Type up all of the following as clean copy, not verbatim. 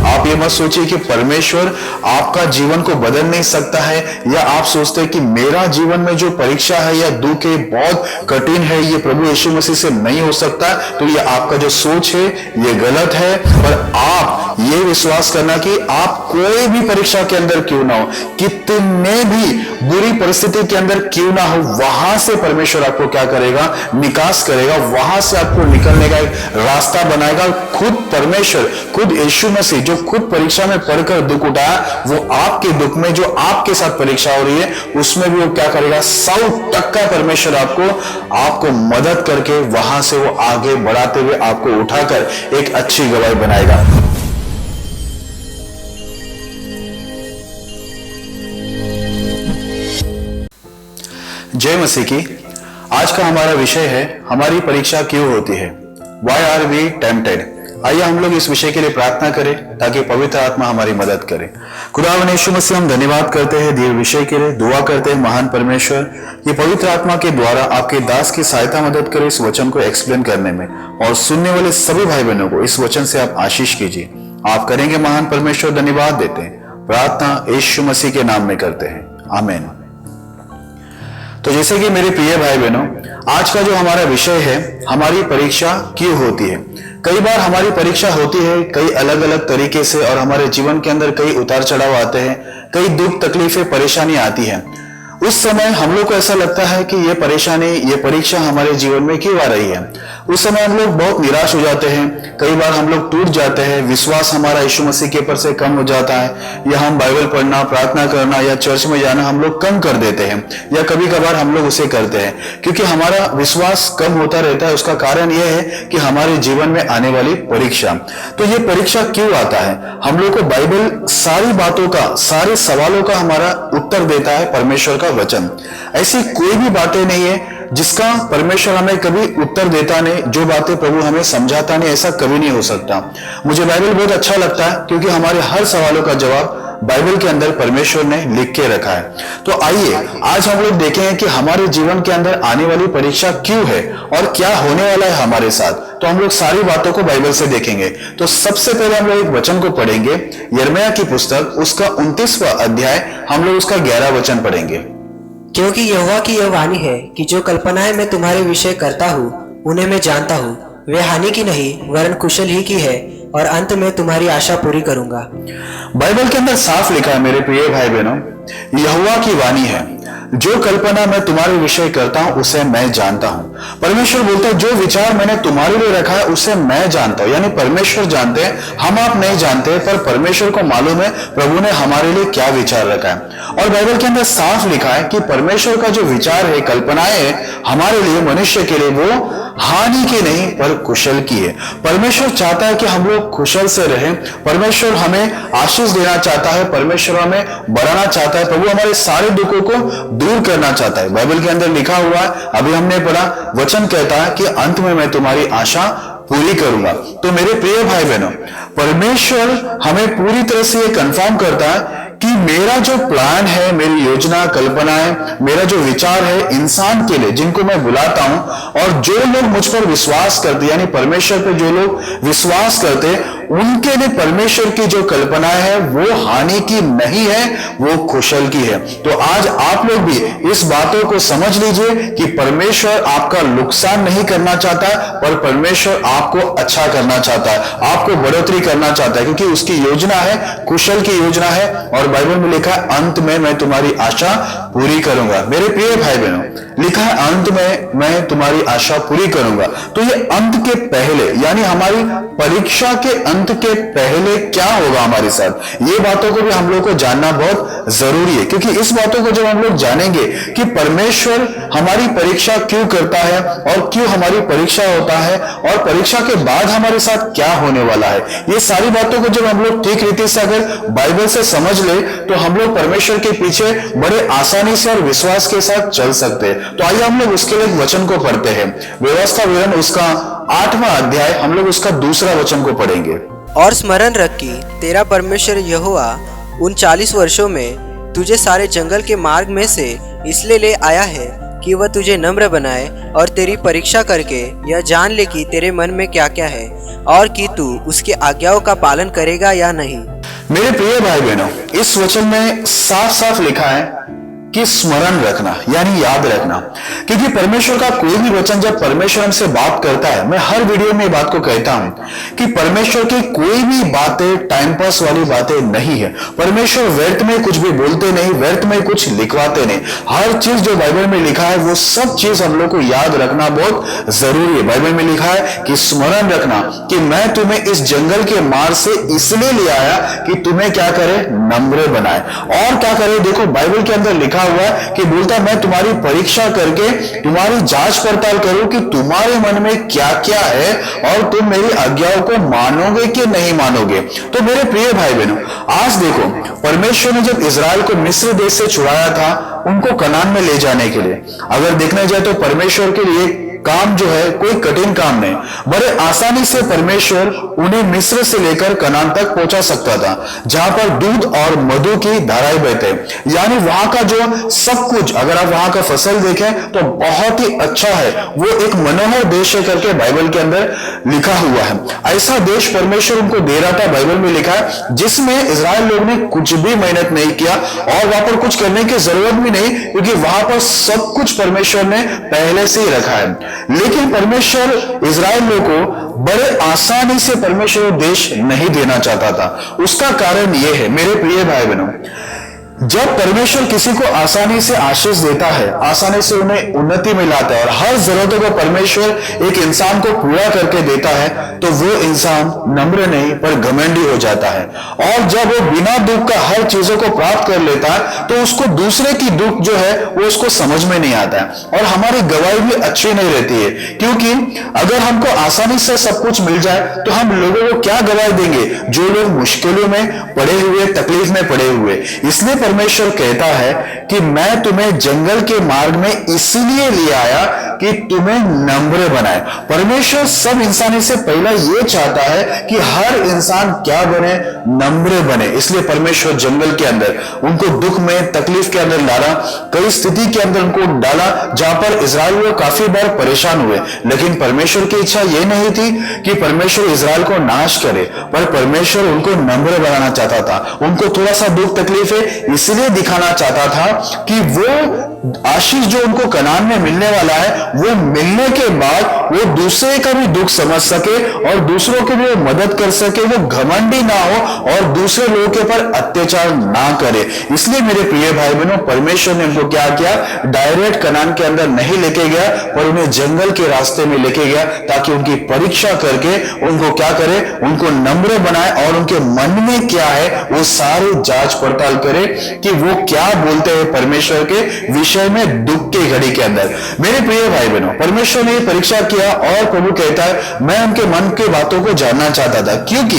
आप ये मत सोचिए कि परमेश्वर आपका जीवन को बदल नहीं सकता है, या आप सोचते हैं कि मेरा जीवन में जो परीक्षा है या दुख है बहुत कठिन है, ये प्रभु यीशु मसीह से नहीं हो सकता। तो ये आपका जो सोच है ये गलत है। पर आप ये विश्वास करना कि आप कोई भी परीक्षा के अंदर क्यों ना हो, कितने भी बुरी परिस्थिति के अंदर क्यों ना हो, वहां से परमेश्वर आपको क्या करेगा, निकास करेगा, वहां से आपको निकलने का एक रास्ता बनाएगा। खुद परमेश्वर, खुद यीशु मसीह जो खुद परीक्षा में पढ़कर दुख उठाया, वो आपके दुख में जो आपके साथ परीक्षा हो रही है उसमें भी वो क्या करेगा, 100% परमेश्वर आपको मदद करके वहां से वो आगे बढ़ाते हुए आपको उठाकर एक अच्छी गवाही बनाएगा। जय मसीह की। आज का हमारा विषय है, हमारी परीक्षा क्यों होती है, Why are we tempted? आइए हम लोग इस विषय के लिए प्रार्थना करें ताकि पवित्र आत्मा हमारी मदद करे। खुदावंद यीशु मसीह, हम धन्यवाद करते हैं दिए विषय के लिए, दुआ करते हैं महान परमेश्वर ये पवित्र आत्मा के द्वारा आपके दास की सहायता मदद करे इस वचन को एक्सप्लेन करने में, और सुनने वाले सभी भाई बहनों को इस वचन से आप आशीष कीजिए। आप करेंगे महान परमेश्वर, धन्यवाद देते हैं। प्रार्थना यीशु मसीह के नाम में करते हैं, आमीन। तो जैसे कि मेरे प्रिय भाई बहनों, आज का जो हमारा विषय है, हमारी परीक्षा क्यों होती है। कई बार हमारी परीक्षा होती है कई अलग अलग तरीके से, और हमारे जीवन के अंदर कई उतार चढ़ाव आते हैं, कई दुख तकलीफें परेशानी आती है। उस समय हम लोग को ऐसा लगता है कि ये परेशानी, ये परीक्षा हमारे जीवन में क्यों आ रही है। उस समय हम लोग बहुत निराश हो जाते हैं, कई बार हम लोग टूट जाते हैं, विश्वास हमारा यीशु मसीह के ऊपर से कम हो जाता है, या हम बाइबल पढ़ना, प्रार्थना करना या चर्च में जाना हम लोग कम कर देते हैं, या कभी कभार हम लोग उसे करते हैं क्योंकि हमारा विश्वास कम होता रहता है। उसका कारण यह है कि हमारे जीवन में आने वाली परीक्षा। तो ये परीक्षा क्यों आता है, हम लोग को बाइबल सारी बातों का, सारे सवालों का हमारा उत्तर देता है परमेश्वर का वचन। ऐसी कोई भी बातें नहीं है जिसका परमेश्वर हमें कभी उत्तर देता नहीं, जो बातें प्रभु हमें समझाता नहीं, ऐसा कभी नहीं हो सकता। मुझे बाइबल बहुत अच्छा लगता है क्योंकि हमारे हर सवालों का जवाब बाइबल के अंदर परमेश्वर ने लिख के रखा है। तो आइए आज हम लोग देखेंगे कि हमारे जीवन के अंदर आने वाली परीक्षा क्यों है और क्या होने वाला है हमारे साथ। तो हम लोग सारी बातों को बाइबल से देखेंगे। तो सबसे पहले हम लोग एक वचन को पढ़ेंगे, यिर्मयाह की पुस्तक, उसका 29वां अध्याय, हम लोग उसका 11 वचन पढ़ेंगे। क्योंकि यहोवा की यह वाणी है कि जो कल्पनाएं मैं तुम्हारे विषय करता हूँ उन्हें मैं जानता हूँ, वे हानि की नहीं वरन कुशल ही की है, और अंत में तुम्हारी आशा पूरी करूंगा। बाइबल के अंदर साफ लिखा है मेरे प्रिय भाई बहनों, यहोवा की वाणी है, जो कल्पना मैं तुम्हारे विषय करता हूं उसे मैं जानता हूं। परमेश्वर बोलता है जो विचार मैंने तुम्हारे लिए रखा है उसे मैं जानता हूं। यानी परमेश्वर जानते हैं, हम आप नहीं जानते, पर परमेश्वर को मालूम है प्रभु ने हमारे लिए क्या विचार रखा है। और बाइबल के अंदर साफ लिखा है कि परमेश्वर का जो विचार है, कल्पनाएं है हमारे लिए, मनुष्य के लिए, वो हानि की नहीं पर कुशल की है। परमेश्वर चाहता है कि हम लोग कुशल से रहें, परमेश्वर हमें आशीष देना चाहता है, परमेश्वर हमें बढ़ाना चाहता है, प्रभु हमारे सारे दुखों को दूर करना चाहता है। बाइबल के अंदर लिखा हुआ है, अभी हमने पढ़ा, वचन कहता है कि अंत में मैं तुम्हारी आशा पूरी करूंगा। तो मेरे प्रिय भाई बहनों, परमेश्वर हमें पूरी तरह से ये कंफर्म करता है कि मेरा जो प्लान है, मेरी योजना, कल्पनाएं, मेरा जो विचार है इंसान के लिए, जिनको मैं बुलाता हूं, और जो लोग मुझ पर विश्वास करते, यानी परमेश्वर पे जो लोग विश्वास करते, उनके लिए परमेश्वर की जो कल्पनाएं है वो हानि की नहीं है, वो कुशल की है। तो आज आप लोग भी इस बातों को समझ लीजिए कि परमेश्वर आपका नुकसान नहीं करना चाहता, पर परमेश्वर आपको अच्छा करना चाहता है, आपको बढ़ोतरी करना चाहता है, क्योंकि उसकी योजना है, कुशल की योजना है। और बाइबल में लिखा है अंत में मैं तुम्हारी आशा पूरी करूंगा। मेरे प्रिय भाई बहनों, लिखा है अंत में मैं तुम्हारी आशा पूरी करूंगा। तो ये अंत के पहले, यानी हमारी परीक्षा के अंत के पहले क्या होगा हमारे साथ, ये बातों को भी हम लोग को जानना बहुत जरूरी है। क्योंकि इस बातों को जब हम लोग जानेंगे कि परमेश्वर हमारी परीक्षा क्यों करता है और क्यों हमारी परीक्षा होता है, और परीक्षा के बाद हमारे साथ क्या होने वाला है, ये सारी बातों को जब हम लोग ठीक रीति से अगर बाइबल से समझ ले, तो हम लोग परमेश्वर के पीछे बड़े आसानी से और विश्वास के साथ चल सकते हैं। तो आइए हम लोग उसके लिए वचन को पढ़ते हैं। व्यवस्था विवरण उसका 8वां अध्याय, हम लोग उसका 2 वचन को पढ़ेंगे। और स्मरण रख कि तेरा परमेश्वर यहोवा उन 40 वर्षों में तुझे सारे जंगल के मार्ग में से इसलिए ले आया है कि वह तुझे नम्र बनाए और तेरी परीक्षा करके यह जान ले कि तेरे मन में क्या क्या है और कि तू उसकी आज्ञाओं का पालन करेगा या नहीं। मेरे प्रिय भाई बहनों, इस वचन में साफ साफ लिखा है कि स्मरण रखना यानी याद रखना, क्योंकि परमेश्वर का कोई भी वचन जब परमेश्वर हमसे बात करता है, मैं हर वीडियो में बात को कहता हूं कि परमेश्वर की कोई भी बातें टाइम पास वाली बातें नहीं है। परमेश्वर व्यर्थ में कुछ भी बोलते नहीं, व्यर्थ में कुछ लिखवाते नहीं। हर चीज जो बाइबल में लिखा है वो सब चीज हम लोग को याद रखना बहुत जरूरी है। बाइबल में लिखा है कि स्मरण रखना कि मैं तुम्हें इस जंगल के मार्ग से इसलिए ले आया कि तुम्हें क्या करे, नम्र बनाए। और क्या करे, देखो बाइबल के अंदर लिखा हुआ है कि बोलता मैं तुम्हारी परीक्षा करके तुम्हारी जांच पड़ताल करूं कि तुम्हारे मन में क्या क्या है और तुम मेरी आज्ञाओं को मानोगे कि नहीं मानोगे। तो मेरे प्रिय भाई बहनों, आज देखो परमेश्वर ने जब इजराइल को मिस्र देश से छुड़ाया था उनको कनान में ले जाने के लिए, अगर देखने जाए तो परमेश्वर के लिए काम जो है कोई कठिन काम नहीं, बड़े आसानी से परमेश्वर उन्हें मिस्र से लेकर कनान तक पहुंचा सकता था, जहां पर दूध और मधु की धाराएं बहते। यानी वहां का जो सब कुछ, अगर आप वहां का फसल देखें तो बहुत ही अच्छा है, वो एक मनोहर देश है करके बाइबल के अंदर लिखा हुआ है। ऐसा देश परमेश्वर उनको दे रहा था, बाइबल में लिखा है, जिसमें इजराइल लोग ने कुछ भी मेहनत नहीं किया और वहां पर कुछ करने की जरूरत भी नहीं, क्योंकि वहां पर सब कुछ परमेश्वर ने पहले से ही रखा है। लेकिन परमेश्वर इजराइल लोगों को बड़े आसानी से परमेश्वर देश नहीं देना चाहता था। उसका कारण यह है मेरे प्रिय भाई बहनों, जब परमेश्वर किसी को आसानी से आशीष देता है, आसानी से उन्हें उन्नति में लाता है और हर जरूरतों को परमेश्वर एक इंसान को पूरा करके देता है, तो वो इंसान नम्र नहीं पर घमंडी हो जाता है। और जब वो बिना दुख का हर चीजों को प्राप्त कर लेता है तो उसको दूसरे की दुख जो है वो उसको समझ में नहीं आता है और हमारी गवाही भी अच्छी नहीं रहती है, क्योंकि अगर हमको आसानी से सब कुछ मिल जाए तो हम लोगों को क्या गवाही देंगे, जो लोग मुश्किलों में पड़े हुए, तकलीफ में पड़े हुए। इसलिए परमेश्वर कहता है कि मैं तुम्हें जंगल के मार्ग में इसलिए ले आया कि तुम्हें नम्र बनाए। परमेश्वर सब इंसानी से पहला ये चाहता है कि हर इंसान क्या बने, नम्र बने। इसलिए परमेश्वर जंगल के अंदर उनको दुख में, तकलीफ के अंदर डाला, कई स्थिति के अंदर उनको डाला जहां पर इजराइल लोग काफी बार परेशान हुए। लेकिन परमेश्वर की इच्छा ये नहीं थी कि परमेश्वर इजराइल को नाश करे, पर परमेश्वर उनको नम्र बनाना चाहता था। उनको थोड़ा सा दुख तकलीफ है इसलिए दिखाना चाहता था कि वो आशीष जो उनको कनान में मिलने वाला है, वो मिलने के बाद वो दूसरे का भी दुख समझ सके और दूसरों की भी मदद कर सके, वो घमंडी ना हो और दूसरे लोगों के ऊपर अत्याचार ना करे। इसलिए मेरे प्रिय भाई बहनों, परमेश्वर ने उनको क्या किया, डायरेक्ट कनान के अंदर नहीं लेके गया पर उन्हें जंगल के रास्ते में लेके गया, ताकि उनकी परीक्षा करके उनको क्या करे, उनको नम्र बनाए और उनके मन में क्या है वो सारी जांच पड़ताल करे कि वो क्या बोलते हैं परमेश्वर के विषय में दुख की घड़ी के अंदर। मेरे प्रिय भाई बहनों, परमेश्वर ने परीक्षा किया और प्रभु कहता है मैं उनके मन की बातों को जानना चाहता था, क्योंकि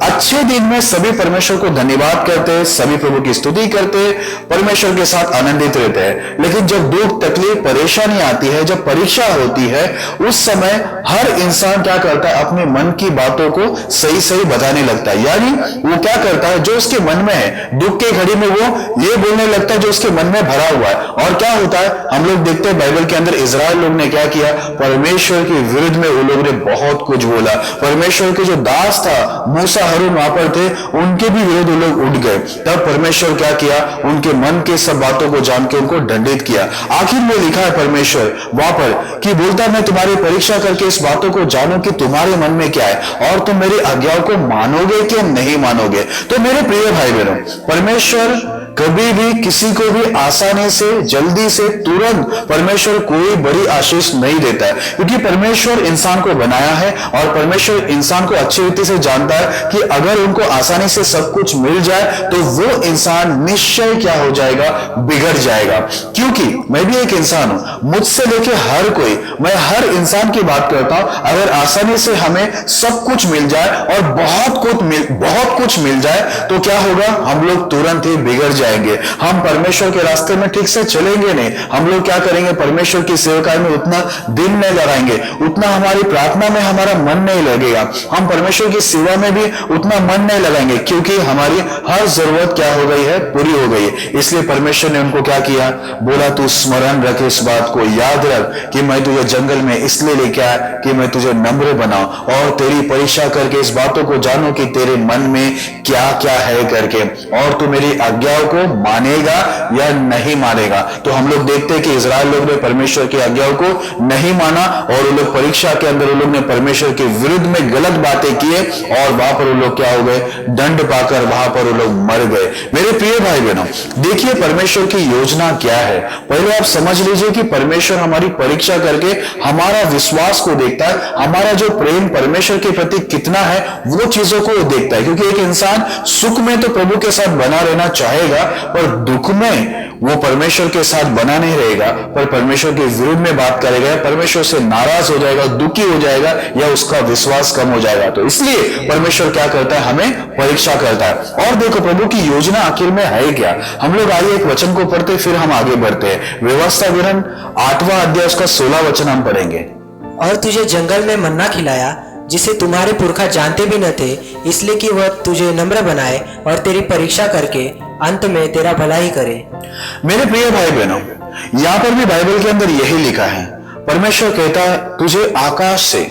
अच्छे दिन में सभी परमेश्वर को धन्यवाद करते हैं, सभी प्रभु की स्तुति करते हैं, परमेश्वर के साथ आनंदित रहते हैं। लेकिन जब दुख तकलीफ परेशानी आती है, जब परीक्षा होती है, उस समय हर इंसान क्या करता है, अपने मन की बातों को सही सही बताने लगता है। यानी वो क्या करता है, जो उसके मन में है, दुख की घड़ी में वो ये बोलने लगता है जो उसके मन में भरा हुआ है। और क्या होता है, हम लोग देखते हैं बाइबल के अंदर इजराइल लोग ने क्या किया, परमेश्वर के विरुद्ध में वो लोग ने बहुत कुछ बोला। परमेश्वर के जो दास था मूसा, हारून वहां पर थे, उनके भी विरुद्ध वो लोग उठ गए। तब परमेश्वर क्या किया, उनके मन के सब बातों को जान के उनको दंडित किया। आखिर में लिखा है परमेश्वर वहां पर कि बोलता मैं तुम्हारी परीक्षा करके इस बातों को जानूं कि तुम्हारे मन में क्या है और तुम मेरी आज्ञाओं को मानोगे कि नहीं मानोगे। तो मेरे प्रिय भाई बहनों, परमेश्वर कभी भी किसी को भी आसानी से, जल्दी से, तुरंत परमेश्वर कोई बड़ी आशीष नहीं देता है, क्योंकि परमेश्वर इंसान को बनाया है और परमेश्वर इंसान को अच्छी रीति से जानता है कि अगर उनको आसानी से सब कुछ मिल जाए तो वो इंसान निश्चय क्या हो जाएगा, बिगड़ जाएगा। क्योंकि मैं भी एक इंसान हूं, मुझसे लेके हर कोई, मैं हर इंसान की बात करता हूं। अगर आसानी से हमें सब कुछ मिल जाए और बहुत कुछ मिल जाए तो क्या होगा, हम लोग तुरंत ही बिगड़ जाएंगे। हम परमेश्वर के रास्ते में ठीक से चलेंगे नहीं। हम लोग क्या करेंगे, परमेश्वर की सेवकाई में उतना दिल नहीं लगाएंगे, उतना हमारी प्रार्थना में हमारा मन नहीं लगेगा, हम परमेश्वर की सेवा में भी उतना मन नहीं लगाएंगे, क्योंकि हमारी हर जरूरत क्या हो गई है, पूरी हो गई है। इसलिए परमेश्वर ने उनको क्या किया, बोला तू स्मरण रख, इस बात को याद रख कि मैं तुझे जंगल में इसलिए लेके आया कि मैं तुझे नम्र बनाऊं और तेरी परीक्षा करके इस बातों को जानो कि तेरे मन में क्या क्या है करके, और तू मेरी आज्ञाओं को मानेगा या नहीं मानेगा। तो हम लोग देखते हैं कि इजराइल लोग ने परमेश्वर की आज्ञाओं को नहीं माना और वो लोग परीक्षा के अंदर उन लोग ने परमेश्वर के विरुद्ध में गलत बातें किए और वहां पर वो लोग क्या हो गए, दंड पाकर वहां पर वो लोग मर गए। मेरे प्रिय भाई बहनों, देखिए परमेश्वर की योजना क्या है। पहले आप समझ लीजिए कि परमेश्वर हमारी परीक्षा करके हमारा विश्वास को देखता है, हमारा जो प्रेम परमेश्वर के प्रति कितना है वो चीजों को वो देखता है। क्योंकि एक इंसान सुख में तो प्रभु के साथ बना रहना चाहेगा, पर दुख में वो परमेश्वर के साथ बना नहीं रहेगा, पर परमेश्वर के विरुद्ध में बात करेगा, परमेश्वर से नाराज हो जाएगा, दुखी हो जाएगा, या उसका विश्वास कम हो जाएगा। तो इसलिए परमेश्वर क्या करता है, हमें परीक्षा करता है। और देखो प्रभु की योजना आखिर में है क्या। हम लोग आगे एक वचन को पढ़ते फिर हम आगे बढ़ते हैं। व्यवस्था विवरण 8वां अध्याय उसका 16 वचन हम पढ़ेंगे। और तुझे जंगल में मन्ना खिलाया, जिसे तुम्हारे पुरखा जानते भी न थे, इसलिए कि वह तुझे नम्र बनाए और तेरी परीक्षा करके अंत में तेरा भला ही करे। मेरे प्रिय भाई बहनों, यहां पर भी बाइबल के अंदर यही लिखा है, परमेश्वर कहता है तुझे आकाश से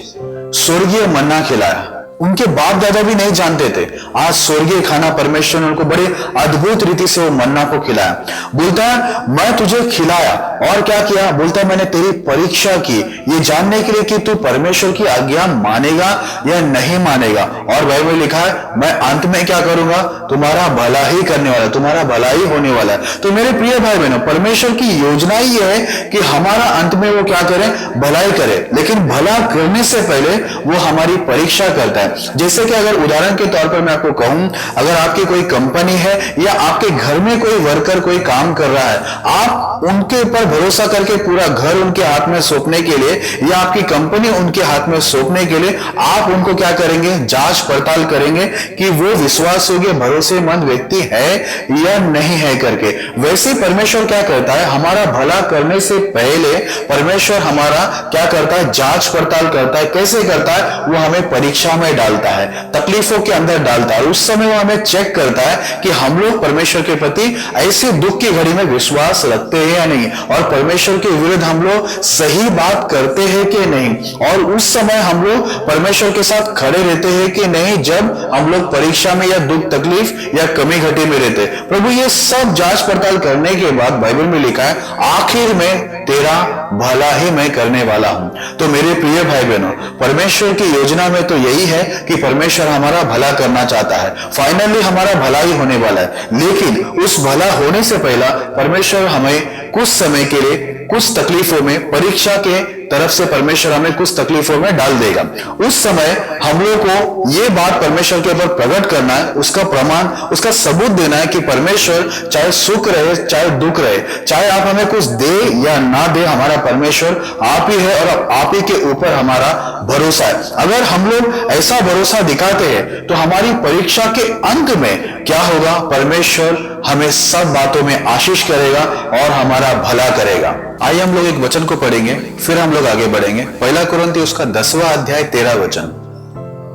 स्वर्गीय मन्ना खिलाया। उनके बाप दादा भी नहीं जानते थे, आज स्वर्गीय खाना परमेश्वर ने उनको बड़े अद्भुत रीति से वो मन्ना को खिलाया। बोलता है मैं तुझे खिलाया और क्या किया, बोलता है मैंने तेरी परीक्षा की, ये जानने के लिए कि तू परमेश्वर की आज्ञा मानेगा या नहीं मानेगा। और बाइबल में लिखा है मैं अंत में क्या करूंगा, तुम्हारा भला ही करने वाला, तुम्हारा भला ही होने वाला है। तो मेरे प्रिय भाई बहनों, परमेश्वर की योजना ही है कि हमारा अंत में वो क्या करे, भलाई करे। लेकिन भला करने से पहले वो हमारी परीक्षा करता है। जैसे कि अगर उदाहरण के तौर पर मैं आपको कहूं, अगर आपकी कोई कंपनी है या आपके घर में कोई वर्कर कोई काम कर रहा है, आप उनके ऊपर भरोसा करके पूरा घर उनके हाथ में सौंपने के लिए या आपकी कंपनी उनके हाथ में सौंपने के लिए आप उनको क्या करेंगे, जांच पड़ताल करेंगे कि वो विश्वास योग्य भरोसेमंद व्यक्ति है या नहीं है करके। वैसे परमेश्वर क्या करता है, हमारा भला करने से पहले परमेश्वर हमारा क्या करता है, जांच पड़ताल करता है। कैसे करता है, वो हमें परीक्षा में डालता है, तकलीफों के अंदर डालता है। उस समय वो हमें चेक करता है कि हम लोग परमेश्वर के प्रति ऐसे दुख की घड़ी में विश्वास रखते हैं या नहीं, और परमेश्वर के विरुद्ध हम लोग सही बात करते हैं कि नहीं, और उस समय हम लोग परमेश्वर के साथ खड़े रहते हैं कि नहीं, जब हम लोग परीक्षा में या दुख तकलीफ या कमी घटी में रहते। प्रभु ये सब जांच पड़ताल करने के बाद बाइबल में लिखा है आखिर में तेरा भला ही मैं करने वाला हूं। तो मेरे प्रिय भाई बहनों, परमेश्वर की योजना में तो यही है कि परमेश्वर हमारा भला करना चाहता है, फाइनली हमारा भला ही होने वाला है। लेकिन उस भला होने से पहला परमेश्वर हमें कुछ समय के लिए कुछ तकलीफों में, परीक्षा के तरफ से परमेश्वर हमें कुछ तकलीफों में डाल देगा। उस समय हम लोग को ये बात परमेश्वर के ऊपर प्रकट करना है, उसका प्रमाण, उसका सबूत देना है कि परमेश्वर चाहे सुख रहे चाहे दुख रहे, चाहे आप हमें कुछ दे या ना दे, हमारा परमेश्वर आप ही है और आप ही के ऊपर हमारा भरोसा है। अगर हम लोग ऐसा भरोसा दिखाते हैं तो हमारी परीक्षा के अंत में क्या होगा, परमेश्वर हमें सब बातों में आशीष करेगा और हमारा भला करेगा। आइए हम लोग एक वचन को पढ़ेंगे फिर हम लोग आगे बढ़ेंगे। पहला कुरिन्ती उसका 10वां अध्याय 13 वचन।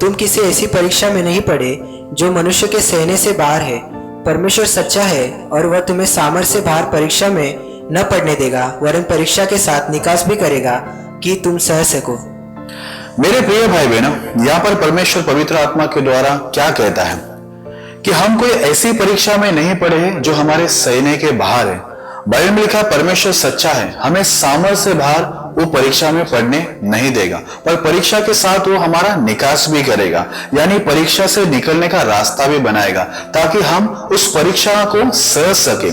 तुम किसी ऐसी परीक्षा में नहीं पड़े जो मनुष्य के सहने से बाहर है। परमेश्वर सच्चा है और वह तुम्हें सामर्थ्य से बाहर परीक्षा में न पड़ने देगा, वरन परीक्षा के साथ निकास भी करेगा कि तुम सह सको। मेरे प्रिय भाई बहनों, यहाँ पर परमेश्वर पवित्र आत्मा के द्वारा क्या कहता है कि हम कोई ऐसी परीक्षा में नहीं पड़े हैं जो हमारे सहने के बाहर है। बाइबल में लिखा परमेश्वर सच्चा है, हमें सामर्थ्य से बाहर वो परीक्षा में पढ़ने नहीं देगा, पर परीक्षा के साथ वो हमारा निकास भी करेगा, यानी परीक्षा से निकलने का रास्ता भी बनाएगा ताकि हम उस परीक्षा को सह सके।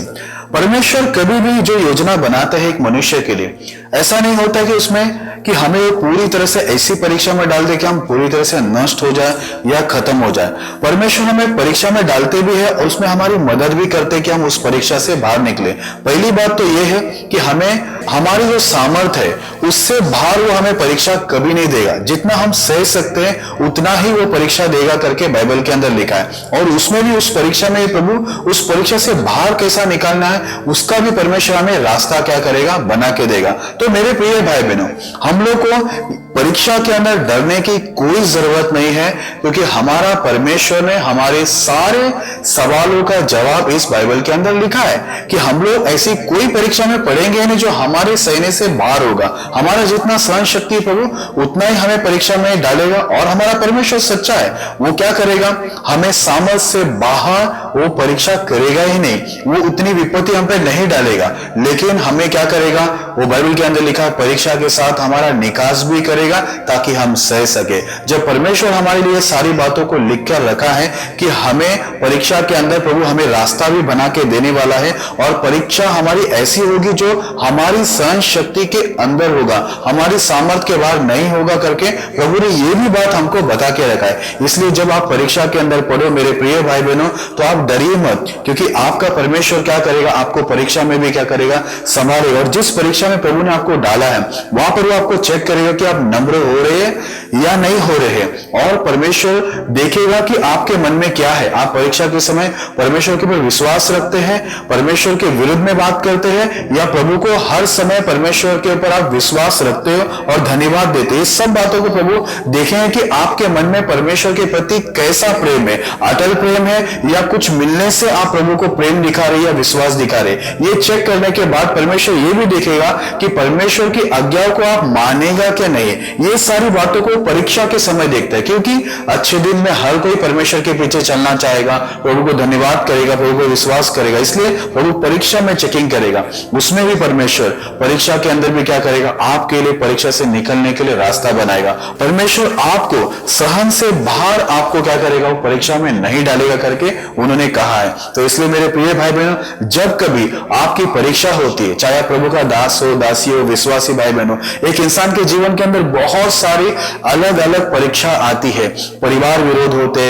परमेश्वर कभी भी जो योजना बनाते हैं एक मनुष्य के लिए, ऐसा नहीं होता कि उसमें कि हमें वो पूरी तरह से ऐसी परीक्षा में डाल दे कि हम पूरी तरह से नष्ट हो जाए या खत्म हो जाए। परमेश्वर हमें परीक्षा में डालते भी है और उसमें हमारी मदद भी करते हैं कि हम उस परीक्षा से बाहर निकले। पहली बात तो ये है कि हमें हमारी जो सामर्थ्य है उससे बाहर वो हमें परीक्षा कभी नहीं देगा। जितना हम सह सकते हैं उतना ही वो परीक्षा देगा करके बाइबल के अंदर लिखा है। और उसमें भी उस परीक्षा में प्रभु उस परीक्षा से बाहर कैसा निकालना है उसका भी परमेश्वर हमें रास्ता क्या करेगा, बना के देगा। तो मेरे प्रिय भाई बहनों, हम लोग को परीक्षा के अंदर डरने की कोई जरूरत नहीं है, क्योंकि हमारा परमेश्वर ने हमारे सारे सवालों का जवाब इस बाइबल के अंदर लिखा है कि हम लोग ऐसी कोई परीक्षा में पढ़ेंगे नहीं जो हमारे सहने से बाहर होगा। हमारा जितना सहन शक्ति प्रभु उतना ही हमें परीक्षा में डालेगा। और हमारा परमेश्वर सच्चा है, वो क्या करेगा, हमें सामर्थ्य से बाहर वो परीक्षा करेगा ही नहीं, वो उतनी विपत्ति हम पे नहीं डालेगा। लेकिन हमें क्या करेगा, वो बाइबल के अंदर लिखा है परीक्षा के साथ हमारा निकास भी करेगा ताकि हम सह सके। जब परमेश्वर हमारे लिए सारी बातों को लिख कर रखा है कि हमें परीक्षा के अंदर प्रभु हमें रास्ता भी बना के देने वाला है, और परीक्षा हमारी ऐसी होगी जो हमारी सहन शक्ति के अंदर होगा, हमारी सामर्थ्य के बाहर नहीं होगा करके प्रभु ने ये भी बात हमको बता के रखा है। इसलिए जब आप परीक्षा के अंदर पढ़ो मेरे प्रिय भाई बहनों, तो आप डरिए मत, क्योंकि आपका परमेश्वर क्या करेगा, आपको परीक्षा में भी क्या करेगा, संभालेगा। और जिस परीक्षा में प्रभु ने आपको डाला है वहां पर वो आपको चेक करेगा कि आप नम्र हो रहे हैं या नहीं हो रहे हैं। और परमेश्वर देखेगा कि आपके मन में क्या है। आप परीक्षा के समय परमेश्वर के ऊपर विश्वास रखते हैं, परमेश्वर के विरुद्ध में बात करते हैं, या प्रभु को हर समय परमेश्वर के ऊपर आप विश्वास रखते हो और धन्यवाद देते हो। इस सब बातों को प्रभु देखेंगे कि आपके मन में परमेश्वर के प्रति कैसा प्रेम है, अटल प्रेम है या कुछ मिलने से आप प्रभु को प्रेम दिखा रहे या विश्वास दिखा रहे। ये चेक करने के बाद परमेश्वर ये भी देखेगा कि परमेश्वर की आज्ञाओं को आप मानेगा क्या नहीं। ये सारी बातों को परीक्षा के समय देखते हैं, क्योंकि अच्छे दिन में हर कोई परमेश्वर के पीछे चलना चाहेगा, प्रभु को धन्यवाद करेगा, प्रभु को विश्वास करेगा। इसलिए प्रभु परीक्षा में चेकिंग करेगा, उसमें भी परमेश्वर परीक्षा के अंदर भी क्या करेगा, आपके लिए परीक्षा से निकलने के लिए रास्ता बनाएगा। परमेश्वर आपको सहन से बाहर आपको क्या करेगा, वो परीक्षा में नहीं डालेगा करके उन्होंने कहा है। तो इसलिए मेरे प्रिय भाई बहनों, जब कभी आपकी परीक्षा होती है, चाहे प्रभु का दास हो, दासी हो, विश्वासी भाई बहनों, एक इंसान के जीवन के अंदर बहुत सारी अलग अलग परीक्षा आती है। परिवार विरोध होते,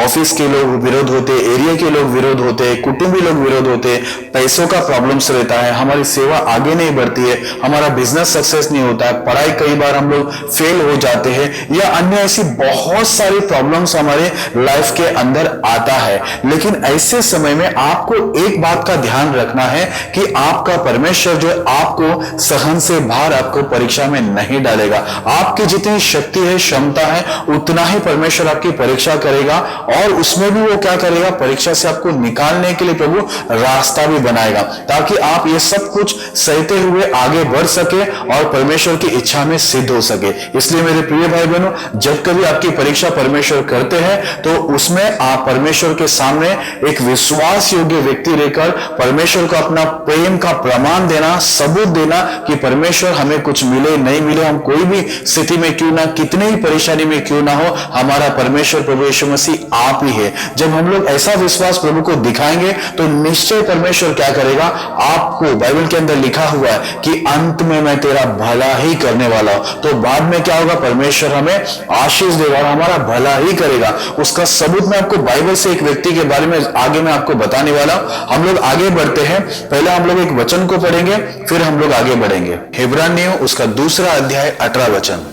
ऑफिस के लोग विरोध होते, एरिया के लोग विरोध होते, कुटुंबी लोग विरोध होते, पैसों का प्रॉब्लम्स रहता है, हमारी सेवा आगे नहीं बढ़ती है, हमारा बिजनेस सक्सेस नहीं होता है, पढ़ाई कई बार हम लोग फेल हो जाते हैं, या अन्य ऐसी बहुत सारी प्रॉब्लम्स हमारे लाइफ के अंदर आता है। लेकिन ऐसे समय में आपको एक बात का ध्यान रखना है कि आपका परमेश्वर जो आपको सहन से बाहर आपको परीक्षा में नहीं डालेगा। आपकी जितनी शक्ति है, क्षमता है, उतना ही परमेश्वर आपकी परीक्षा करेगा, और उसमें भी वो क्या करेगा, परीक्षा से आपको निकालने के लिए प्रभु रास्ता भी बनाएगा, ताकि आप ये सब कुछ सहते हुए आगे बढ़ सके और परमेश्वर की इच्छा में सिद्ध हो सके। इसलिए मेरे प्रिय भाई बहनों, जब कभी आपकी परीक्षा परमेश्वर करते हैं तो उसमें आप परमेश्वर के सामने एक विश्वास योग्य व्यक्ति रहकर परमेश्वर को अपना प्रेम का प्रमाण देना, सबूत देना कि परमेश्वर हमें कुछ मिले नहीं मिले, हम कोई भी स्थिति में क्यों ना, कितने ही परेशानी में क्यों ना हो, हमारा परमेश्वर प्रभु यीशु मसीह आप ही है। जब हम लोग ऐसा विश्वास प्रभु को दिखाएंगे तो निश्चय परमेश्वर क्या करेगा, आपको बाइबल के अंदर लिखा हुआ है कि अंत में मैं तेरा भला ही करने वाला हूं। तो बाद में क्या होगा, परमेश्वर हमें आशीष देगा और हमारा भला ही करेगा। उसका सबूत मैं आपको बाइबल से एक व्यक्ति के बारे में आगे मैं आपको बताने वाला हूं। हम लोग आगे बढ़ते हैं, पहले हम लोग एक वचन को पढ़ेंगे, फिर हम लोग आगे बढ़ेंगे। इब्रानियों उसका 2 अध्याय 18 वचन।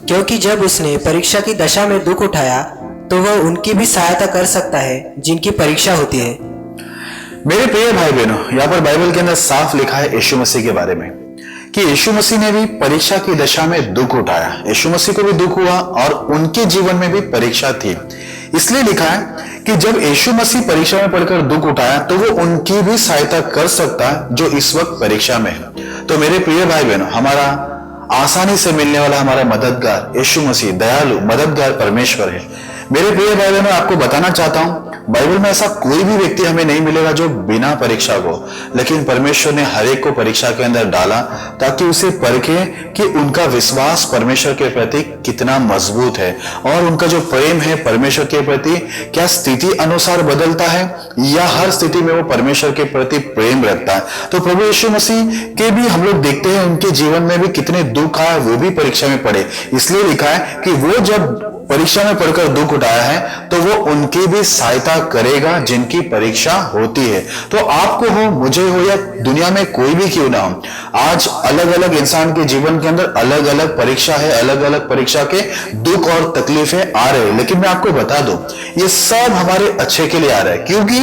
क्योंकि जब उसने परीक्षा की दशा में दुख उठाया तो वह उनकी भी सहायता कर सकता है जिनकी परीक्षा होती है। मेरे प्रिय भाई बहनों, यहाँ पर बाइबल के अंदर साफ लिखा है यीशु मसीह के बारे में कि यीशु मसीह ने भी परीक्षा की दशा में दुख उठाया। यीशु मसीह को भी दुख हुआ और उनके जीवन में भी परीक्षा थी। इसलिए लिखा है कि जब यीशु मसीह परीक्षा में पढ़कर दुख उठाया तो वो उनकी भी सहायता कर सकता है जो इस वक्त परीक्षा में है। तो मेरे प्रिय भाई बहनों, हमारा आसानी से मिलने वाला हमारा मददगार यीशु मसीह दयालु मददगार परमेश्वर है। मेरे प्रिय भाई बहनों, आपको बताना चाहता हूं बाइबल में ऐसा कोई भी व्यक्ति हमें नहीं मिलेगा जो बिना परीक्षा को, लेकिन परमेश्वर ने हर एक को परीक्षा के अंदर डाला ताकि उसे परखे कि उनका विश्वास परमेश्वर के प्रति कितना मजबूत है और उनका जो प्रेम है परमेश्वर के प्रति क्या स्थिति अनुसार बदलता है या हर स्थिति में वो परमेश्वर के प्रति प्रेम रखता है। तो प्रभु यीशु मसीह के भी हम लोग देखते हैं उनके जीवन में भी कितने दुख आए, वो भी परीक्षा में पड़े। इसलिए लिखा है कि वो जब परीक्षा में पढ़कर दुख उठाया है तो वो उनकी भी सहायता करेगा जिनकी परीक्षा होती है। तो आपको हो, मुझे हो या दुनिया में कोई भी क्यों ना हो, आज अलग अलग इंसान के जीवन के अंदर अलग अलग परीक्षा है, अलग अलग परीक्षा के दुख और तकलीफें आ रहे हैं। लेकिन मैं आपको बता दूं ये सब हमारे अच्छे के लिए आ रहा है, क्योंकि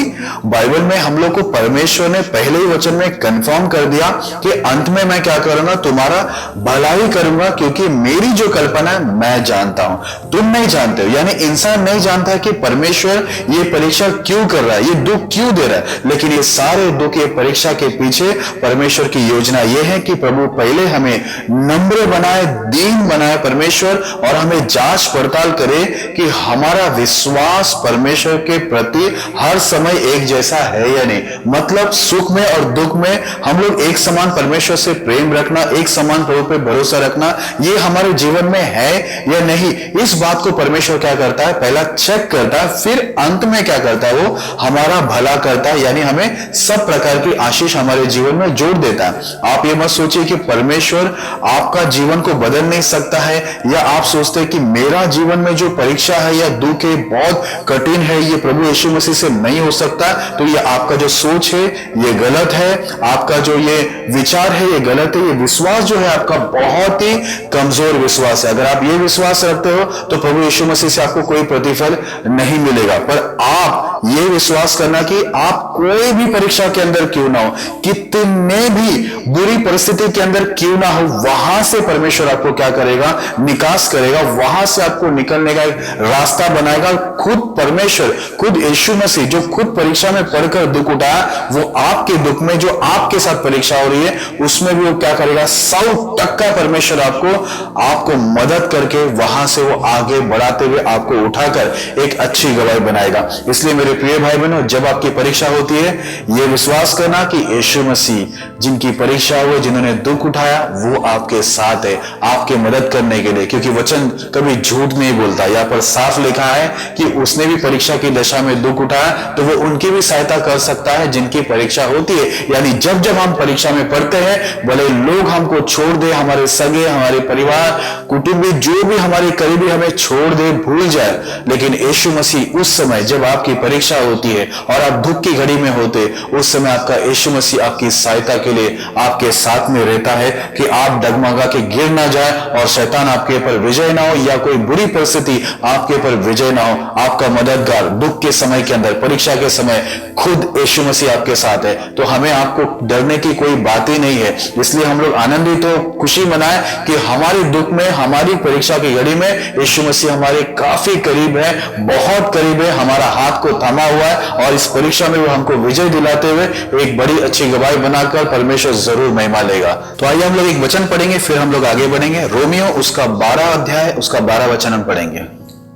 बाइबल में हम लोग को परमेश्वर ने पहले ही वचन में कंफर्म कर दिया कि अंत में मैं क्या करूंगा, तुम्हारा भलाई करूंगा, क्योंकि मेरी जो कल्पना है मैं जानता हूं, तुम नहीं जानते हो। यानी इंसान नहीं जानता कि परमेश्वर ये परीक्षा क्यों कर रहा है, ये दुख क्यों दे रहा है, लेकिन ये सारे दुख, ये परीक्षा के पीछे परमेश्वर की योजना ये है कि प्रभु पहले हमें नम्र बनाए, दीन बनाए परमेश्वर, और हमें जांच पड़ताल करे कि हमारा विश्वास परमेश्वर के प्रति हर समय एक जैसा है या नहीं। मतलब सुख में और दुख में हम लोग एक समान परमेश्वर से प्रेम रखना, एक समान प्रभु पे भरोसा रखना, ये हमारे जीवन में है या नहीं। इस बात को परमेश्वर क्या करता है, पहला चेक करता है, फिर अंत में क्या करता है, वो हमारा भला करता है, यानी हमें सब प्रकार की आशीष हमारे जीवन में जोड़ देता है। आप ये मत सोचिए कि परमेश्वर आपका जीवन को बदल नहीं सकता है, या आप सोचते हैं कि मेरा जीवन में जो परीक्षा है या दुख है बहुत कठिन है, ये प्रभु यीशु मसीह से नहीं हो सकता। तो ये आपका जो सोच है ये गलत है, आपका जो ये विचार है ये गलत है, ये विश्वास जो है आपका बहुत ही कमजोर विश्वास है। अगर आप ये विश्वास रखते हो तो प्रभु यीशु मसीह से आपको कोई प्रतिफल नहीं मिलेगा। पर आप ये विश्वास करना कि आप कोई भी परीक्षा के अंदर क्यों ना हो, कितने भी बुरी परिस्थिति के अंदर क्यों ना हो, वहां से परमेश्वर आपको क्या करेगा, निकास करेगा, वहां से आपको निकलने का एक रास्ता बनाएगा। खुद परमेश्वर, खुद यीशु मसीह जो खुद परीक्षा में पढ़कर दुख उठाया, वो आपके दुख में जो आपके साथ परीक्षा हो रही है उसमें भी वो क्या करेगा, 100% परमेश्वर आपको मदद करके वहां से वो आगे बढ़ाते हुए आपको उठाकर एक अच्छी गवाही बनाएगा। इसलिए मेरे प्रिय भाई बहनों, जब आपकी परीक्षा होती है ये विश्वास करना कि यीशु मसीह जिनकी परीक्षा हुई, जिन्होंने दुख उठाया, वो आपके साथ है, आपके मदद करने के लिए, क्योंकि वचन कभी झूठ नहीं बोलता। यहाँ पर साफ लिखा है कि उसने भी परीक्षा की दशा में दुख उठाया तो वो उनकी भी सहायता कर सकता है जिनकी परीक्षा होती है। यानी जब जब हम परीक्षा में पढ़ते हैं, भले लोग हमको छोड़ दे, हमारे सगे, हमारे परिवार, कुटुंबी, जो भी हमारे करीबी हमें छोड़ दे, भूल जाए, लेकिन यीशु मसीह उस समय जब आपकी परीक्षा होती है और आप दुख की घड़ी में होते, उस समय आपका यीशु मसीह आपकी सहायता के लिए आपके साथ में रहता है कि आप डगमगा के गिर ना जाए और शैतान आपके ऊपर विजय ना हो या कोई बुरी परिस्थिति आपके ऊपर विजय ना हो। आपका मददगार दुख के समय के अंदर, परीक्षा के समय खुद यीशु मसीह आपके साथ है। तो हमें आपको डरने की कोई बात ही नहीं है। इसलिए हम लोग आनंदित हो, खुशी मनाएं कि हमारे दुख में, हमारी परीक्षा की घड़ी में यीशु मसीह हमारे काफी करीब है, बहुत करीब है, हमारा हाथ को थामा हुआ है, और इस परीक्षा में वो हमको विजय दिलाते हुए एक बड़ी अच्छी गवाही बनाकर परमेश्वर जरूर महिमा लेगा। तो आइए हम लोग एक वचन पढ़ेंगे, फिर हम लोग आगे बढ़ेंगे। रोमियो उसका 12 अध्याय उसका 12 वचन हम पढ़ेंगे।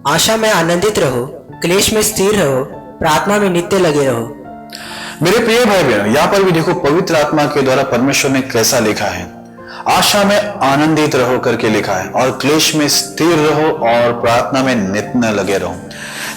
आशा में आनंदित रहो, क्लेश में स्थिर रहो, प्रार्थना में नित्य लगे रहो। मेरे प्रिय भाई बहनों, यहाँ पर भी देखो पवित्र आत्मा के द्वारा परमेश्वर ने कैसा लिखा है। आशा में आनंदित रहो करके लिखा है, और क्लेश में स्थिर रहो और प्रार्थना में नित्य लगे रहो।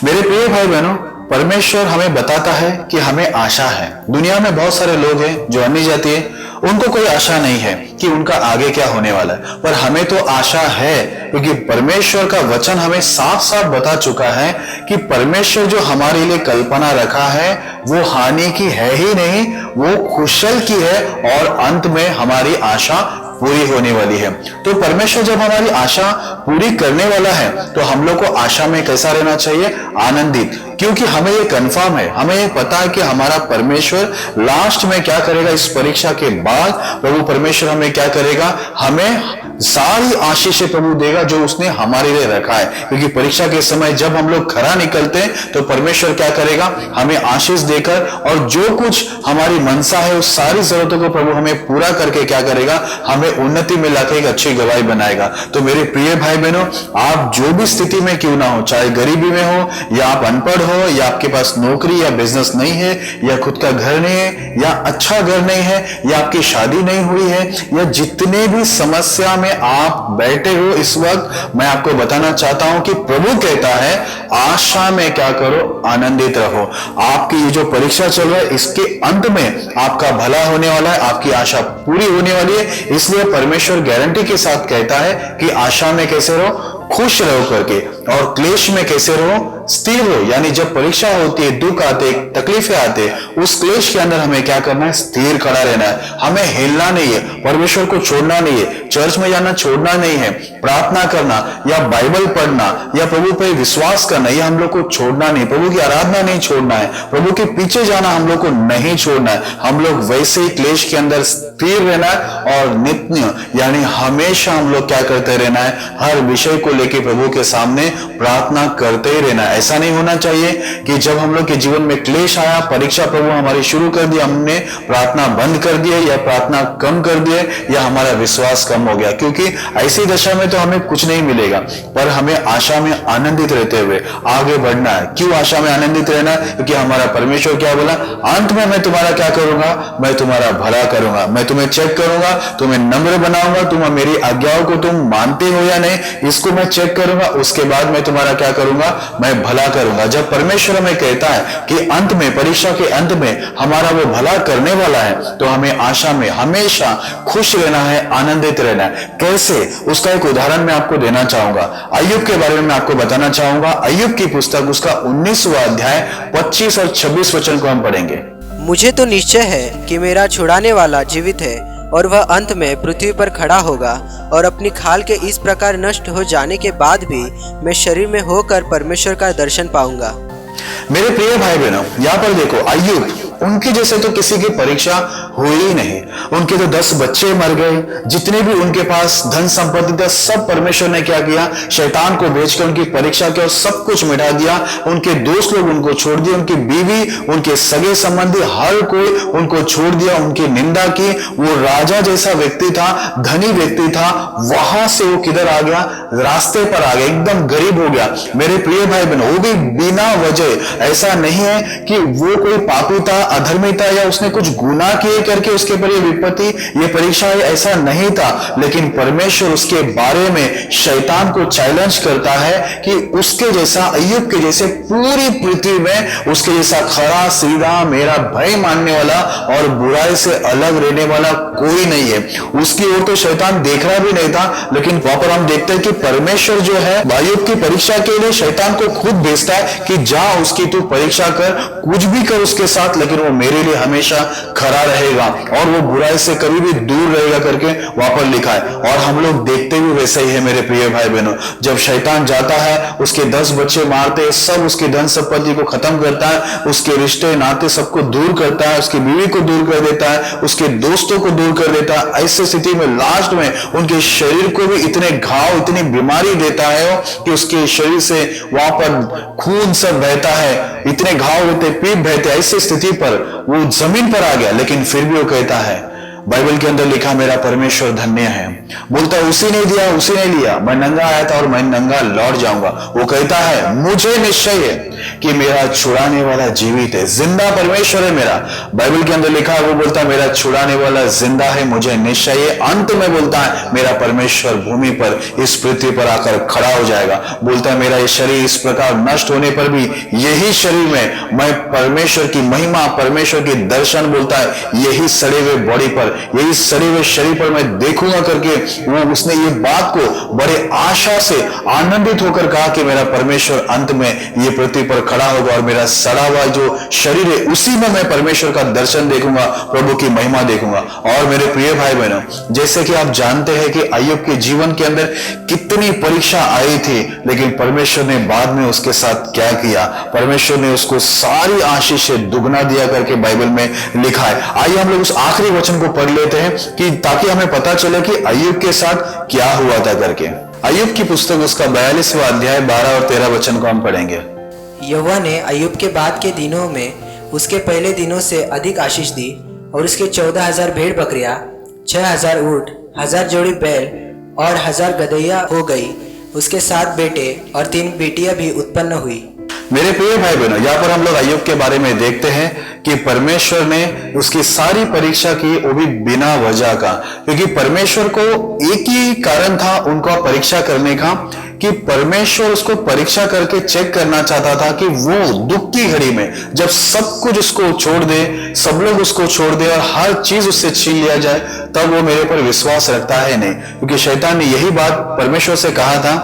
मेरे प्रिय भाई बहनों, परमेश्वर हमें बताता है कि हमें आशा है। दुनिया में बहुत सारे लोग हैं जो अन्य जाति है, उनको कोई आशा नहीं है कि उनका आगे क्या होने वाला है, पर हमें तो आशा है, क्योंकि परमेश्वर का वचन हमें साफ साफ बता चुका है कि परमेश्वर जो हमारे लिए कल्पना रखा है वो हानि की है ही नहीं, वो कुशल की है, और अंत में हमारी आशा पूरी होने वाली है। तो परमेश्वर जब हमारी आशा पूरी करने वाला है तो हम लोग को आशा में कैसा रहना चाहिए, आनंदित, क्योंकि हमें ये कंफर्म है, हमें ये पता है कि हमारा परमेश्वर लास्ट में क्या करेगा। इस परीक्षा के बाद प्रभु परमेश्वर हमें क्या करेगा, हमें सारी आशीषें प्रभु देगा जो उसने हमारे लिए रखा है। क्योंकि परीक्षा के समय जब हम लोग खरा निकलते हैं तो परमेश्वर क्या करेगा, हमें आशीष देकर और जो कुछ हमारी मनसा है उस सारी जरूरतों को प्रभु हमें पूरा करके क्या करेगा, हमें उन्नति में लाके एक अच्छी गवाही बनाएगा। तो मेरे प्रिय भाई बहनों, आप जो भी स्थिति में क्यों ना हो, चाहे गरीबी में हो या आप अनपढ़ हो या आपके पास नौकरी या बिजनेस नहीं है या खुद का घर नहीं है या अच्छा घर नहीं है या आपकी शादी नहीं हुई है या जितने भी समस्या में आप बैठे हो इस वक्त, मैं आपको बताना चाहता हूं कि प्रभु कहता है आशा में क्या करो, आनंदित रहो। आपकी ये जो परीक्षा चल रहा है इसके अंत में आपका भला होने वाला है, आपकी आशा पूरी होने वाली है। इसलिए परमेश्वर गारंटी के साथ कहता है कि आशा में कैसे रहो, खुश रहो करके, और क्लेश में कैसे रहो, स्थिर रहो। यानी जब परीक्षा होती है, दुख आते, तकलीफें आते, उस क्लेश के अंदर हमें क्या करना है, स्थिर खड़ा रहना है। हमें हिलना नहीं है, परमेश्वर को छोड़ना नहीं है, चर्च में जाना छोड़ना नहीं है, प्रार्थना करना या बाइबल पढ़ना या प्रभु पे विश्वास करना ये हम लोग को छोड़ना नहीं, प्रभु की आराधना नहीं छोड़ना है, प्रभु के पीछे जाना हम लोग को नहीं छोड़ना है। हम लोग वैसे ही क्लेश के अंदर स्थिर रहना है और नित्य यानी हमेशा हम लोग क्या करते रहना है, हर विषय को लेके प्रभु के सामने प्रार्थना करते ही रहना है। ऐसा नहीं होना चाहिए कि जब हम लोग के जीवन में क्लेश आया, परीक्षा प्रभु हमारी शुरू कर दी, हमने प्रार्थना बंद कर दिए या प्रार्थना कम कर दिए या हमारा विश्वास कम हो गया। क्योंकि ऐसी दशा में तो हमें कुछ नहीं मिलेगा, पर हमें आशा में आनंदित रहते हुए आगे बढ़ना है। क्यों आशा में आनंदित रहना? क्योंकि हमारा परमेश्वर क्या बोला, अंत में मैं तुम्हारा क्या करूंगा, मैं तुम्हारा भला करूंगा, मैं तुम्हें चेक करूंगा, तुम्हें नम्र बनाऊंगा, तुम मेरी आज्ञाओं को तुम मानते हो या नहीं इसको मैं चेक करूंगा, उसके बाद मैं तुम्हारा क्या करूंगा, मैं भला करूंगा। जब परमेश्वर हमें कहता है कि अंत में, परीक्षा के अंत में हमारा वो भला करने वाला है, तो हमें आशा में हमेशा खुश रहना है, आनंदित रहना है। कैसे, उसका एक उदाहरण मैं आपको देना चाहूंगा। अय्यूब के बारे में मैं आपको बताना चाहूंगा। अय्यूब की पुस्तक उसका 19वां अध्याय 25 और 26 वचन को हम पढ़ेंगे। मुझे तो निश्चय है कि मेरा छुड़ाने वाला जीवित है और वह अंत में पृथ्वी पर खड़ा होगा, और अपनी खाल के इस प्रकार नष्ट हो जाने के बाद भी मैं शरीर में होकर परमेश्वर का दर्शन पाऊंगा। मेरे प्रिय भाई बहनों, यहाँ पर देखो, अय्यूब, उनके जैसे तो किसी की परीक्षा हुई ही नहीं। उनके तो 10 बच्चे मर गए, जितने भी उनके पास धन संपत्ति था सब परमेश्वर ने क्या किया, शैतान को भेजकर उनकी परीक्षा की और सब कुछ मिटा दिया। उनके दोस्त लोग उनको छोड़ दिए, उनकी बीवी, उनके सगे संबंधी, हर कोई उनको छोड़ दिया, उनकी निंदा की। वो राजा जैसा व्यक्ति था, धनी व्यक्ति था, वहां से वो किधर आ गया, रास्ते पर आ गया, एकदम गरीब हो गया। मेरे प्रिय भाई बहनों, वो भी बिना वजह, ऐसा नहीं है कि वो कोई पापी था, अधर्मी था या उसने कुछ गुनाह किए करके उसके पर ये विपत्ति, ये परीक्षा है, ऐसा नहीं था। लेकिन परमेश्वर उसके बारे में शैतान को चैलेंज करता है कि उसके जैसा, अय्यूब के जैसे पूरी पृथ्वी में उसके जैसा खरा सीधा मेरा भय मानने वाला और बुराई से अलग रहने वाला कोई नहीं है। उसकी ओर तो शैतान देख रहा भी नहीं था, लेकिन वहां पर हम देखते हैं कि परमेश्वर जो है अय्यूब की परीक्षा के लिए शैतान को खुद भेजता है कि जा उसकी तू परीक्षा कर, कुछ भी कर उसके साथ, लेकिन वो मेरे लिए हमेशा खरा रहेगा और वो बुराई से कभी भी दूर रहेगा करके वहां पर लिखा है। और हम लोग देखते भी वैसे ही है मेरे प्रिय भाई बहनों। जब शैतान जाता है, उसके 10 बच्चे मारते, सब उसकी धन संपत्ति को खत्म करता है, उसके रिश्ते नाते सबको दूर करता है, उसकी बीवी को दूर कर देता है, उसके दोस्तों को दूर कर देता है। ऐसी स्थिति में लास्ट में उनके शरीर को भी इतने घाव, इतनी बीमारी देता है कि उसके शरीर से वहां पर खून सब बहता है, इतने घाव होते, पीप बहते। ऐसी स्थिति पर वो जमीन पर आ गया, लेकिन फिर भी वो कहता है, बाइबल के अंदर लिखा मेरा परमेश्वर धन्य है, बोलता है उसी ने दिया उसी ने लिया, मैं नंगा आया था और मैं नंगा लौट जाऊंगा। वो कहता है मुझे निश्चय है कि मेरा छुड़ाने वाला जीवित है, जिंदा परमेश्वर है मेरा। बाइबल के अंदर लिखा है, वो बोलता है मेरा छुड़ाने वाला जिंदा है, मुझे निश्चय है। अंत में बोलता है मेरा परमेश्वर भूमि पर, इस पृथ्वी पर आकर खड़ा हो जाएगा। बोलता है मेरा ये शरीर इस प्रकार नष्ट होने पर भी यही शरीर में मैं परमेश्वर की महिमा, परमेश्वर की दर्शन, बोलता है यही सड़े हुए बॉडी पर, यही सड़े हुए शरीर पर मैं देखूंगा करके वो उसने ये बात को बड़े आशा से आनंदित होकर कहा कि मेरा परमेश्वर अंत में ये पृथ्वी पर ऊपर खड़ा होगा और मेरा सड़ा हुआ जो शरीर है उसी में मैं परमेश्वर का दर्शन देखूंगा, प्रभु की महिमा देखूंगा। और मेरे प्रिय भाई बहनों, जैसे कि आप जानते हैं कि अय्यूब के जीवन के अंदर कितनी परीक्षा आई थी, लेकिन परमेश्वर ने बाद में उसके साथ क्या किया। परमेश्वर ने उसको सारी आशीष दुगना दिया करके बाइबल में लिखा है। आइए हम लोग उस आखिरी वचन को पढ़ लेते हैं कि ताकि हमें पता चले कि अय्यूब के साथ क्या हुआ था करके। अय्यूब की पुस्तक उसका 42वां अध्याय 12 और 13 वचन को हम पढ़ेंगे। यहोवा ने अय्यूब के बाद के दिनों में उसके पहले दिनों से अधिक आशीष दी और उसके 14,000 भेड़ बकरियां, 6,000 ऊँट, 1,000 जोड़ी बैल और 1,000 गदहियां हो गई। उसके 7 बेटे और 3 बेटियां भी उत्पन्न हुई। मेरे प्रिय भाई बहनों, यहाँ पर हम लोग अय्यूब के बारे में देखते हैं कि परमेश्वर ने उसकी सारी परीक्षा की, वो भी बिना वजह का, क्योंकि परमेश्वर को एक ही कारण था उनको परीक्षा करने का कि परमेश्वर उसको परीक्षा करके चेक करना चाहता था कि वो दुख की घड़ी में जब सब कुछ उसको छोड़ दे, सब लोग उसको छोड़ दे और हर चीज उससे छीन लिया जाए, तब वो मेरे पर विश्वास रखता है नहीं। क्योंकि शैतान ने यही बात परमेश्वर से कहा था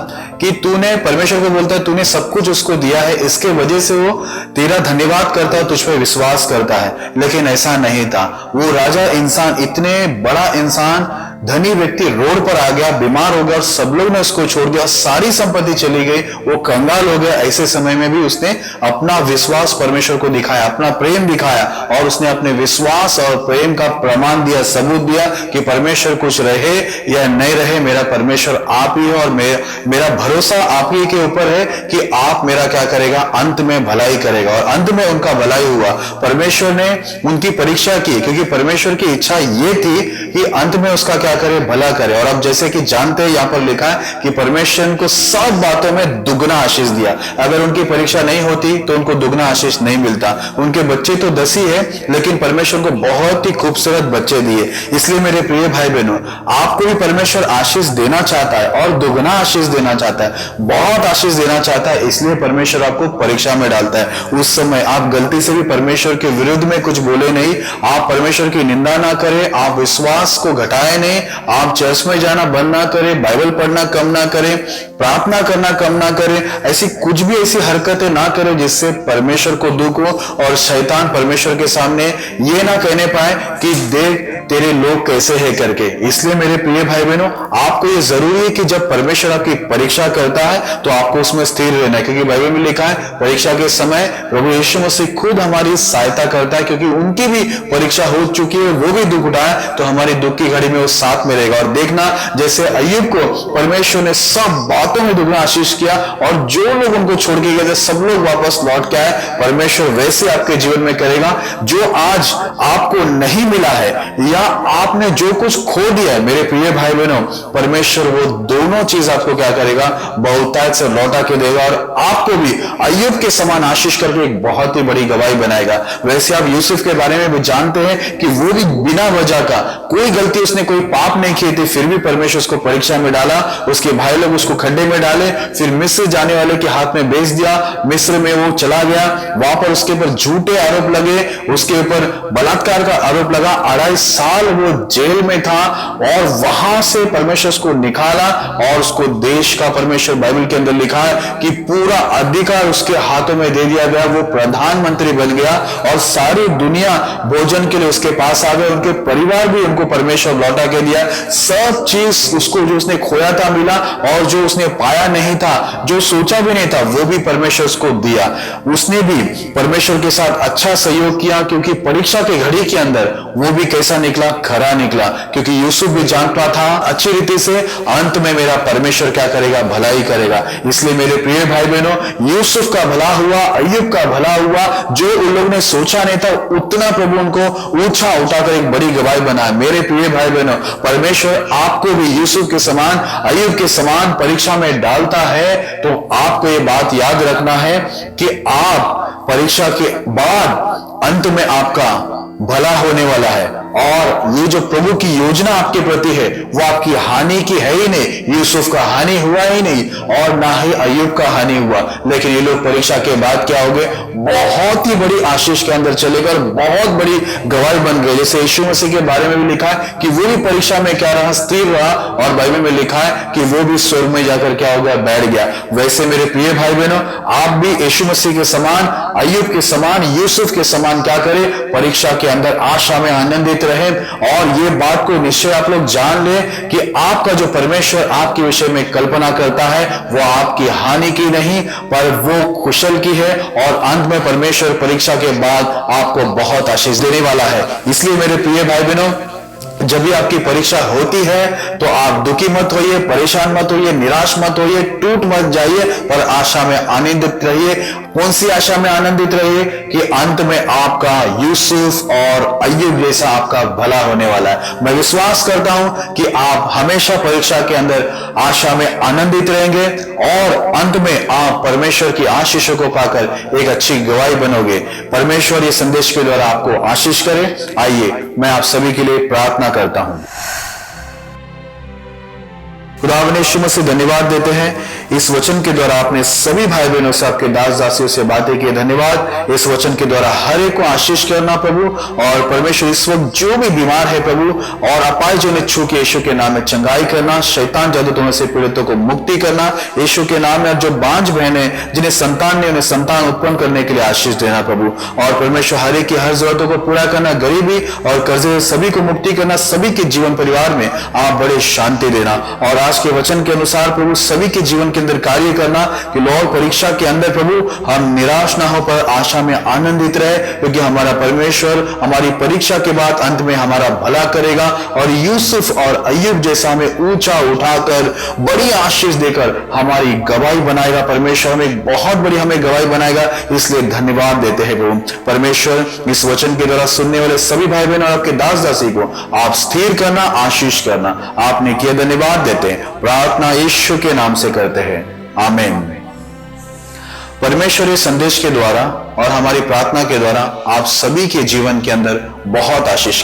कि तूने, परमेश्वर को बोलता है, तूने सब कुछ उसको दिया है, इसके वजह से वो तेरा धन्यवाद करता है, तुझ पर विश्वास करता है। लेकिन ऐसा नहीं था। वो राजा इंसान, इतने बड़ा इंसान, धनी व्यक्ति रोड पर आ गया, बीमार हो गया और सब लोग ने उसको छोड़ दिया, सारी संपत्ति चली गई, वो कंगाल हो गया। ऐसे समय में भी उसने अपना विश्वास परमेश्वर को दिखाया, अपना प्रेम दिखाया और उसने अपने विश्वास और प्रेम का प्रमाण दिया, सबूत दिया कि परमेश्वर कुछ रहे या नहीं रहे, मेरा परमेश्वर आप ही हो और मेरा भरोसा आप ही के ऊपर है कि आप मेरा क्या करेगा, अंत में भलाई करेगा। और अंत में उनका भलाई हुआ। परमेश्वर ने उनकी परीक्षा की क्योंकि परमेश्वर की इच्छा ये थी कि अंत में उसका क्या करे, भला करे। और अब जैसे कि जानते हैं, यहां पर लिखा है कि परमेश्वर को सब बातों में दुगना आशीष दिया। अगर उनकी परीक्षा नहीं होती तो उनको दुगना आशीष नहीं मिलता। उनके बच्चे तो 10 ही है, लेकिन परमेश्वर को बहुत ही खूबसूरत बच्चे दिए। इसलिए मेरे प्रिय भाई बहनों, आपको भी परमेश्वर आशीष देना चाहता है और दुगना आशीष देना चाहता है, बहुत आशीष देना चाहता है। इसलिए परमेश्वर आपको परीक्षा में डालता है। उस समय आप गलती से भी परमेश्वर के विरुद्ध में कुछ बोले नहीं, आप परमेश्वर की निंदा ना करें, आप विश्वास को घटाए नहीं, आप चर्च में जाना बंद ना करें, बाइबल पढ़ना कम ना करें, प्रार्थना करना कम ना करें, ऐसी कुछ भी ऐसी हरकतें ना करें जिससे परमेश्वर को दुख हो और शैतान परमेश्वर के सामने ये ना कहने पाए कि देख तेरे लोग कैसे हैं करके। इसलिए मेरे प्रिय भाई बहनों, आपको ये जरूरी है कि जब परमेश्वर आपकी परीक्षा करता है तो आपको उसमें स्थिर रहना है, क्योंकि बाइबल में लिखा है परीक्षा के समय प्रभु यीशु मसीह खुद हमारी सहायता करता है, क्योंकि उनकी भी परीक्षा हो चुकी है, वो भी दुख उठाया, तो हमारी दुख की घड़ी में वो साथ में रहेगा। और देखना, जैसे अय्यूब को परमेश्वर ने सब बातों में दुगना आशीष किया और जो लोग उनको छोड़ के गए थे सब लोग वापस लौट के आए, परमेश्वर वैसे आपके जीवन में करेगा। जो आज आपको नहीं मिला है या आपने जो कुछ खो दिया है, मेरे प्रिय भाई बहनों, परमेश्वर वो दोनों चीज आपको क्या करेगा, बहुतायत से लौटा के देगा और आपको भी अय्यूब के समान आशीष करके एक बहुत ही बड़ी गवाही बनाएगा। वैसे आप यूसुफ के बारे में भी जानते हैं कि वो भी बिना वजह का, कोई गलती, उसने कोई पाप नहीं किए थे, फिर भी परमेश्वर उसको परीक्षा में डाला। उसके भाई लोग उसको खड्डे में डाले, फिर मिस्र जाने वाले के हाथ में बेच दिया, मिस्र में वो चला गया, वहां पर उसके ऊपर झूठे आरोप लगे, उसके ऊपर बलात्कार का आरोप लगा, 2.5 साल वो जेल में था और वहां से परमेश्वर उसको निकाला और उसको देश का, परमेश्वर बाइबल के अंदर लिखा है कि पूरा अधिकार उसके हाथों में दे दिया गया, वो प्रधानमंत्री बन गया और सारी दुनिया भोजन के लिए उसके पास आ गए, उनके परिवार भी उनको परमेश्वर लौटा के दिया। सब चीज उसको जो उसने खोया था मिला और जो उसने पाया नहीं था, जो सोचा भी नहीं था, वो भी परमेश्वर उसको दिया। उसने भी परमेश्वर के साथ अच्छा सहयोग किया, क्योंकि परीक्षा की घड़ी के अंदर वो भी कैसा निकला, खरा निकला, क्योंकि यूसुफ भी जानता था अच्छी रीति से अंत में मेरा परमेश्वर क्या करेगा, भलाई करेगा। इसलिए मेरे प्रिय भाई बहनों, यूसुफ का भला हुआ, अय्यूब का भला हुआ, जो उन लोगों ने सोचा नहीं था उतना प्रभु उनको ऊंचा उठाकर एक बड़ी गवाही बनाया। मेरे प्रिय भाई बहनों, परमेश्वर आपको भी यूसुफ के समान, अय्यूब के समान परीक्षा में डालता है, तो आपको ये बात याद रखना है कि आप परीक्षा के बाद अंत में आपका भला होने वाला है। और ये जो प्रभु की योजना आपके प्रति है वो आपकी हानि की है ही नहीं। यूसुफ का हानि हुआ ही नहीं और ना ही अय्यूब का हानि हुआ, लेकिन ये लोग परीक्षा के बाद क्या हो गए, बहुत ही बड़ी आशीष के अंदर चले गए, बहुत बड़ी गवाही बन गए। जैसे यीशु मसीह के बारे में भी लिखा है कि वो भी परीक्षा में क्या रहा, स्थिर रहा, और बाइबल में लिखा है कि वो भी स्वर्ग में जाकर क्या हो गया, बैठ गया। वैसे मेरे प्रिय भाई बहनों, आप भी यीशु मसीह के समान, अय्यूब के समान, यूसुफ के समान क्या करें, परीक्षा के अंदर आशा में आनंदित रहे। और ये बात को निश्चय आप लोग जान ले कि आपका जो परमेश्वर आपके विषय में कल्पना करता है वो आपकी हानि की नहीं पर वो कुशल की है, और अंत में परमेश्वर परीक्षा के बाद आपको बहुत आशीष देने वाला है। इसलिए मेरे प्रिय भाई बहनों, जब भी आपकी परीक्षा होती है तो आप दुखी मत होइए, परेशान मत होइए, निराश मत होइए, टूट मत जाइए, पर आशा में आनंदित रहिए। कौन सी आशा में आनंदित रहिए कि अंत में आपका यूसुफ और अय्यूब जैसा आपका भला होने वाला है। मैं विश्वास करता हूं कि आप हमेशा परीक्षा के अंदर आशा में आनंदित रहेंगे और अंत में आप परमेश्वर की आशीषों को पाकर एक अच्छी गवाही बनोगे। परमेश्वर ये संदेश के द्वारा आपको आशीष करे। आइए मैं आप सभी के लिए प्रार्थना करता हूं। खुदावंद यीशु मसीह धन्यवाद देते हैं इस वचन के द्वारा आपने सभी भाई बहनों से, आपके दास दासियों से बातें की। धन्यवाद इस वचन के द्वारा हर एक को आशीष करना प्रभु। और परमेश्वर इस वक्त जो भी बीमार है प्रभु, और अपाहिज ने छू के यीशु के नाम में चंगाई करना, शैतान जादूटों से पीड़ितों को मुक्ति करना यीशु के नाम में। जो बांझ बहने जिन्हें संतान ने, उन्हें संतान उत्पन्न करने के लिए आशीष देना प्रभु। और परमेश्वर हर एक की हर जरूरतों को पूरा करना, गरीबी और कर्जे सभी को मुक्ति करना, सभी के जीवन परिवार में आप बड़े शांति देना। और आज के वचन के अनुसार प्रभु सभी के जीवन के अंदर कार्य करना कि लॉर्ड परीक्षा के अंदर प्रभु हम निराश ना हो पर आशा में आनंदित रहे, क्योंकि हमारा परमेश्वर हमारी परीक्षा के बाद अंत में हमारा भला करेगा और यूसुफ और अय्यूब जैसा हमें ऊंचा उठाकर बड़ी आशीष देकर हमारी गवाही बनाएगा। परमेश्वर हमें बहुत बड़ी हमें गवाही बनाएगा, इसलिए धन्यवाद देते हैं प्रभु। परमेश्वर इस वचन के द्वारा सुनने वाले सभी भाई बहन और आपके दास दासी को आप स्थिर करना, आशीष करना, आपने किया धन्यवाद देते हैं। प्रार्थना यीशु के नाम से करते हैं, आमीन। परमेश्वर इस संदेश के द्वारा और हमारी प्रार्थना के द्वारा आप सभी के जीवन के अंदर बहुत आशीष